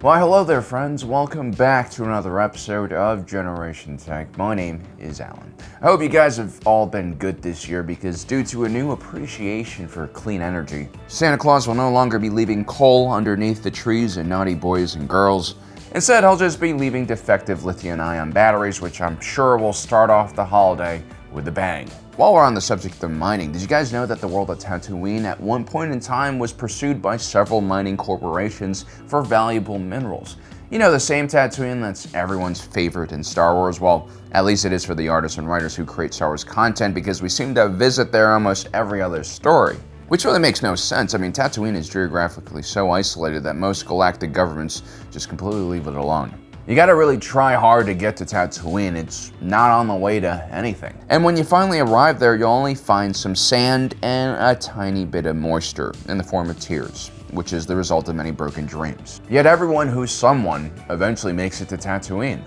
Why, hello there, friends. Welcome back to another episode of Generation Tech. My name is Alan. I hope you guys have all been good this year because due to a new appreciation for clean energy, Santa Claus will no longer be leaving coal underneath the trees and naughty boys and girls. Instead, he'll just be leaving defective lithium-ion batteries, which I'm sure will start off the holiday with a bang. While we're on the subject of mining, did you guys know that the world of Tatooine at one point in time was pursued by several mining corporations for valuable minerals? You know, the same Tatooine that's everyone's favorite in Star Wars. Well, at least it is for the artists and writers who create Star Wars content, because we seem to visit there almost every other story. Which really makes no sense. I mean, Tatooine is geographically so isolated that most galactic governments just completely leave it alone. You gotta really try hard to get to Tatooine. It's not on the way to anything. And when you finally arrive there, you'll only find some sand and a tiny bit of moisture in the form of tears, which is the result of many broken dreams. Yet everyone who's someone eventually makes it to Tatooine.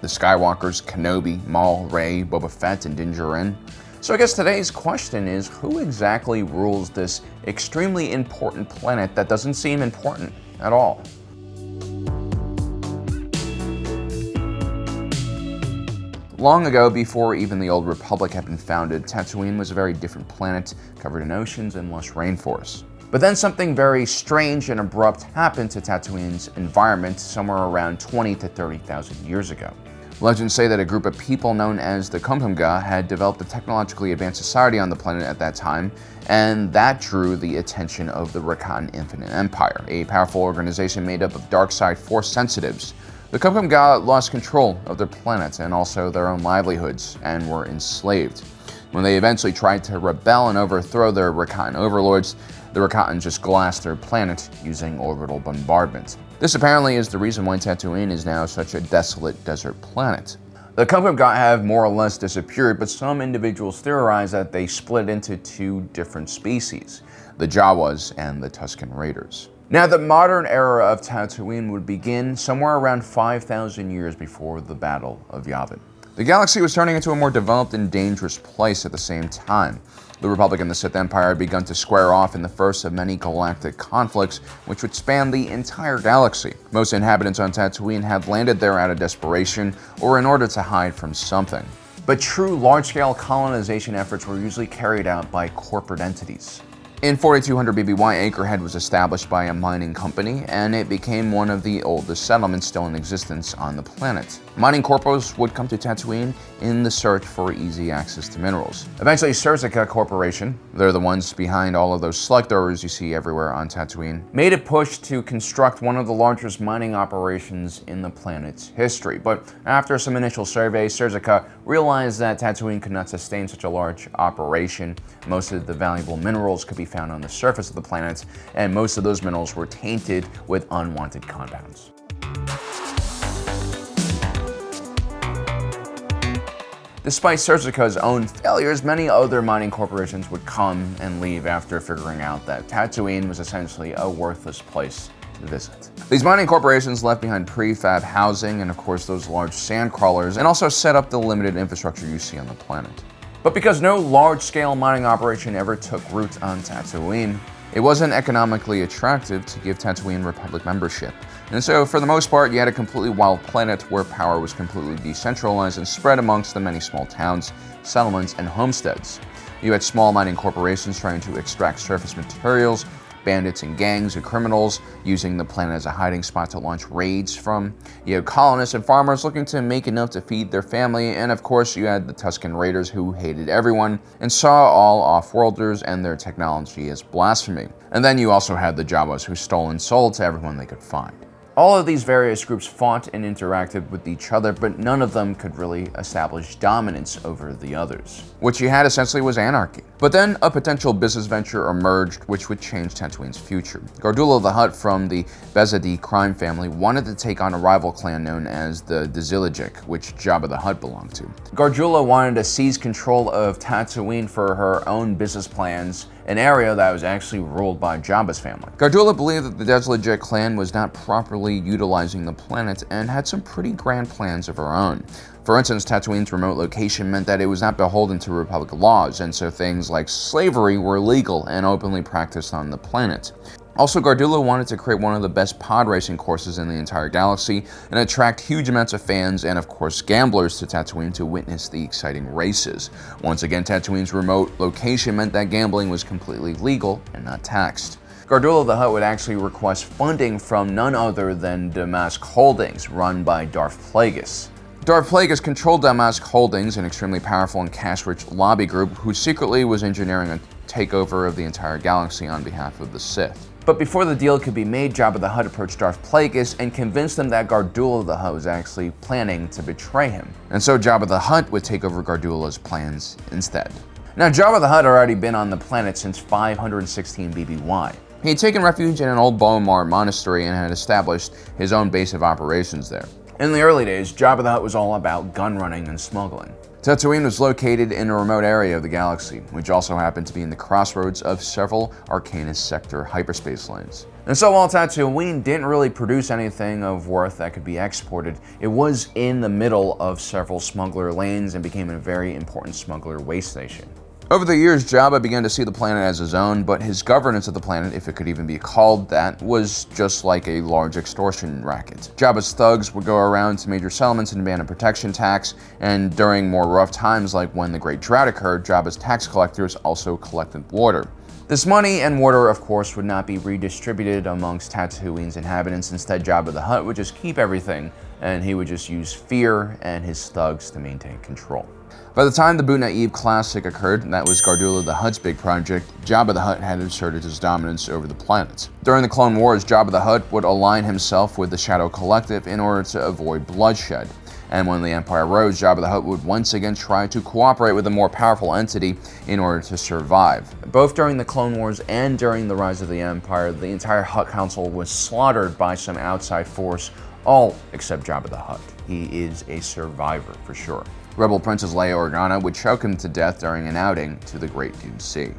The Skywalkers, Kenobi, Maul, Rey, Boba Fett, and Din Djarin. So I guess today's question is, who exactly rules this extremely important planet that doesn't seem important at all? Long ago, before even the Old Republic had been founded, Tatooine was a very different planet, covered in oceans and lush rainforests. But then something very strange and abrupt happened to Tatooine's environment somewhere around 20 to 30,000 years ago. Legends say that a group of people known as the Kumkumga had developed a technologically advanced society on the planet at that time, and that drew the attention of the Rakatan Infinite Empire, a powerful organization made up of dark side force sensitives. The Kumkumga lost control of their planet and also their own livelihoods and were enslaved. When they eventually tried to rebel and overthrow their Rakatan overlords, the Rakatan just glassed their planet using orbital bombardment. This apparently is the reason why Tatooine is now such a desolate desert planet. The Kumkumga have more or less disappeared, but some individuals theorize that they split into two different species, the Jawas and the Tusken Raiders. Now, the modern era of Tatooine would begin somewhere around 5,000 years before the Battle of Yavin. The galaxy was turning into a more developed and dangerous place at the same time. The Republic and the Sith Empire had begun to square off in the first of many galactic conflicts, which would span the entire galaxy. Most inhabitants on Tatooine had landed there out of desperation or in order to hide from something. But true large-scale colonization efforts were usually carried out by corporate entities. In 4200 BBY, Anchorhead was established by a mining company, and it became one of the oldest settlements still in existence on the planet. Mining corpos would come to Tatooine in the search for easy access to minerals. Eventually, Surzica Corporation, they're the ones behind all of those slug throwers you see everywhere on Tatooine, made a push to construct one of the largest mining operations in the planet's history. But after some initial surveys, Surzica realized that Tatooine could not sustain such a large operation. Most of the valuable minerals could be found on the surface of the planet, and most of those minerals were tainted with unwanted compounds. Despite Surzica's own failures, many other mining corporations would come and leave after figuring out that Tatooine was essentially a worthless place to visit. These mining corporations left behind prefab housing and of course those large sand crawlers, and also set up the limited infrastructure you see on the planet. But because no large-scale mining operation ever took root on Tatooine, it wasn't economically attractive to give Tatooine Republic membership. And so, for the most part, you had a completely wild planet where power was completely decentralized and spread amongst the many small towns, settlements, and homesteads. You had small mining corporations trying to extract surface materials, bandits and gangs of criminals using the planet as a hiding spot to launch raids from. You had colonists and farmers looking to make enough to feed their family, and of course you had the Tusken Raiders who hated everyone and saw all off-worlders and their technology as blasphemy. And then you also had the Jawas who stole and sold to everyone they could find. All of these various groups fought and interacted with each other, but none of them could really establish dominance over the others. What you had essentially was anarchy. But then a potential business venture emerged which would change Tatooine's future. Gardula the Hutt from the Bezadi crime family wanted to take on a rival clan known as the Dizilajik, which Jabba the Hutt belonged to. Gardula wanted to seize control of Tatooine for her own business plans, an area that was actually ruled by Jabba's family. Gardula believed that the Dizilajik clan was not properly utilizing the planet and had some pretty grand plans of her own. For instance, Tatooine's remote location meant that it was not beholden to Republic laws, and so things like slavery were legal and openly practiced on the planet. Also, Gardula wanted to create one of the best pod racing courses in the entire galaxy and attract huge amounts of fans and, of course, gamblers to Tatooine to witness the exciting races. Once again, Tatooine's remote location meant that gambling was completely legal and not taxed. Gardula the Hutt would actually request funding from none other than Damask Holdings, run by Darth Plagueis. Darth Plagueis controlled Damask Holdings, an extremely powerful and cash-rich lobby group who secretly was engineering a takeover of the entire galaxy on behalf of the Sith. But before the deal could be made, Jabba the Hutt approached Darth Plagueis and convinced him that Gardula the Hutt was actually planning to betray him. And so Jabba the Hutt would take over Gardula's plans instead. Now, Jabba the Hutt had already been on the planet since 516 BBY. He had taken refuge in an old Bomar monastery and had established his own base of operations there. In the early days, Jabba the Hutt was all about gun running and smuggling. Tatooine was located in a remote area of the galaxy, which also happened to be in the crossroads of several Arcanus sector hyperspace lanes. And so while Tatooine didn't really produce anything of worth that could be exported, it was in the middle of several smuggler lanes and became a very important smuggler way station. Over the years, Jabba began to see the planet as his own, but his governance of the planet, if it could even be called that, was just like a large extortion racket. Jabba's thugs would go around to major settlements and demand a protection tax, and during more rough times like when the Great Drought occurred, Jabba's tax collectors also collected water. This money and water, of course, would not be redistributed amongst Tatooine's inhabitants. Instead, Jabba the Hutt would just keep everything, and he would just use fear and his thugs to maintain control. By the time the Bootna Eve Classic occurred, that was Gardula the Hutt's big project, Jabba the Hutt had asserted his dominance over the planet. During the Clone Wars, Jabba the Hutt would align himself with the Shadow Collective in order to avoid bloodshed. And when the Empire rose, Jabba the Hutt would once again try to cooperate with a more powerful entity in order to survive. Both during the Clone Wars and during the rise of the Empire, the entire Hutt Council was slaughtered by some outside force, all except Jabba the Hutt. He is a survivor for sure. Rebel Princess Leia Organa would choke him to death during an outing to the Great Dune Sea.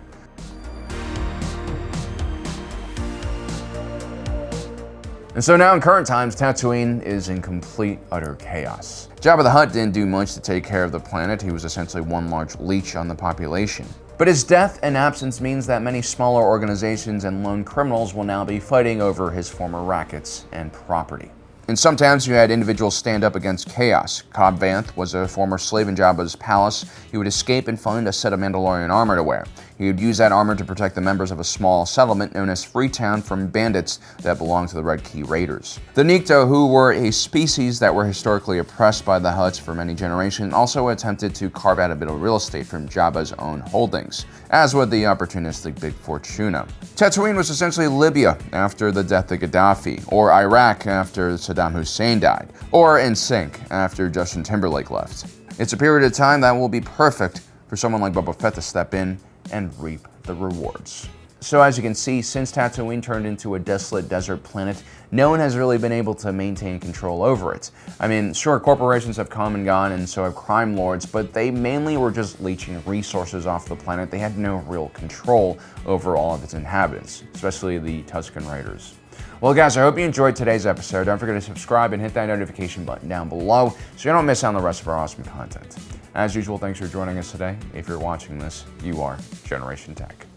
And so now in current times, Tatooine is in complete, utter chaos. Jabba the Hutt didn't do much to take care of the planet. He was essentially one large leech on the population. But his death and absence means that many smaller organizations and lone criminals will now be fighting over his former rackets and property. And sometimes you had individuals stand up against chaos. Cobb Vanth was a former slave in Jabba's palace. He would escape and find a set of Mandalorian armor to wear. He would use that armor to protect the members of a small settlement known as Freetown from bandits that belonged to the Red Key Raiders. The Nikto, who were a species that were historically oppressed by the Hutts for many generations, also attempted to carve out a bit of real estate from Jabba's own holdings, as would the opportunistic Big Fortuna. Tatooine was essentially Libya after the death of Gaddafi, or Iraq after Saddam Hussein died, or NSYNC after Justin Timberlake left. It's a period of time that will be perfect for someone like Boba Fett to step in and reap the rewards. So as you can see, since Tatooine turned into a desolate desert planet, no one has really been able to maintain control over it. I mean, sure, corporations have come and gone, and so have crime lords, but they mainly were just leeching resources off the planet. They had no real control over all of its inhabitants, especially the Tusken Raiders. Well guys, I hope you enjoyed today's episode. Don't forget to subscribe and hit that notification button down below so you don't miss out on the rest of our awesome content. As usual, thanks for joining us today. If you're watching this, you are Generation Tech.